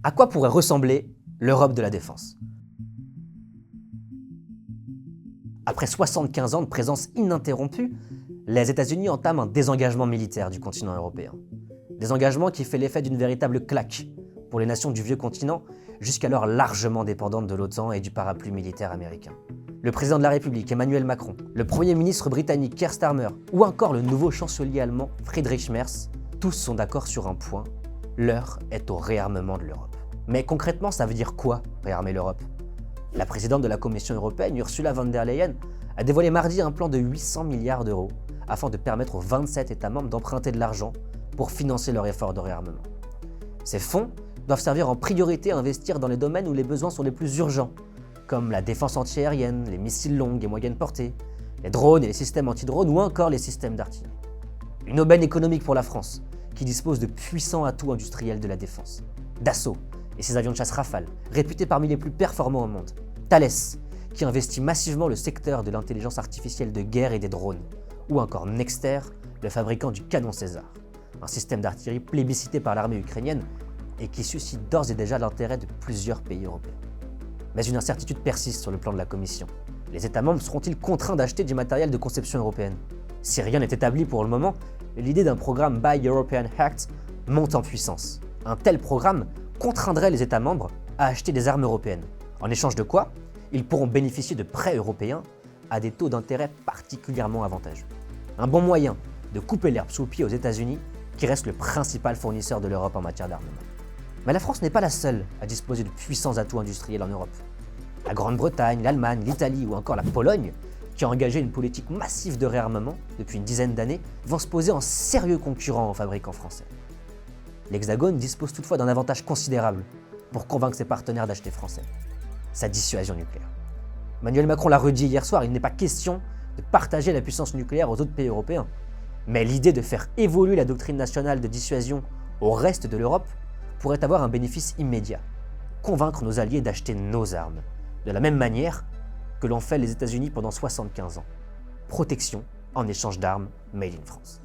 À quoi pourrait ressembler l'Europe de la défense? Après 75 ans de présence ininterrompue, les États-Unis entament un désengagement militaire du continent européen. Désengagement qui fait l'effet d'une véritable claque pour les nations du vieux continent, jusqu'alors largement dépendantes de l'OTAN et du parapluie militaire américain. Le président de la République, Emmanuel Macron, le Premier ministre britannique Keir Starmer, ou encore le nouveau chancelier allemand Friedrich Merz, tous sont d'accord sur un point: l'heure est au réarmement de l'Europe. Mais concrètement, ça veut dire quoi, réarmer l'Europe? La présidente de la Commission européenne, Ursula von der Leyen, a dévoilé mardi un plan de 800 milliards d'euros afin de permettre aux 27 États membres d'emprunter de l'argent pour financer leur effort de réarmement. Ces fonds doivent servir en priorité à investir dans les domaines où les besoins sont les plus urgents, comme la défense antiaérienne, les missiles longues et moyennes portées, les drones et les systèmes anti-drones ou encore les systèmes d'artillerie. Une aubaine économique pour la France, qui dispose de puissants atouts industriels de la défense. Dassault et ses avions de chasse Rafale, réputés parmi les plus performants au monde. Thales, qui investit massivement le secteur de l'intelligence artificielle de guerre et des drones. Ou encore Nexter, le fabricant du canon César, un système d'artillerie plébiscité par l'armée ukrainienne et qui suscite d'ores et déjà l'intérêt de plusieurs pays européens. Mais une incertitude persiste sur le plan de la Commission. Les États membres seront-ils contraints d'acheter du matériel de conception européenne? Si rien n'est établi pour le moment, l'idée d'un programme Buy European Act monte en puissance. Un tel programme contraindrait les États membres à acheter des armes européennes, en échange de quoi ils pourront bénéficier de prêts européens à des taux d'intérêt particulièrement avantageux. Un bon moyen de couper l'herbe sous le pied aux États-Unis, qui reste le principal fournisseur de l'Europe en matière d'armement. Mais la France n'est pas la seule à disposer de puissants atouts industriels en Europe. La Grande-Bretagne, l'Allemagne, l'Italie ou encore la Pologne, qui ont engagé une politique massive de réarmement depuis une dizaine d'années, vont se poser en sérieux concurrents aux fabricants français. L'Hexagone dispose toutefois d'un avantage considérable pour convaincre ses partenaires d'acheter français: sa dissuasion nucléaire. Emmanuel Macron l'a redit hier soir, il n'est pas question de partager la puissance nucléaire aux autres pays européens. Mais l'idée de faire évoluer la doctrine nationale de dissuasion au reste de l'Europe pourrait avoir un bénéfice immédiat: convaincre nos alliés d'acheter nos armes, de la même manière que l'ont fait les États-Unis pendant 75 ans. Protection en échange d'armes made in France.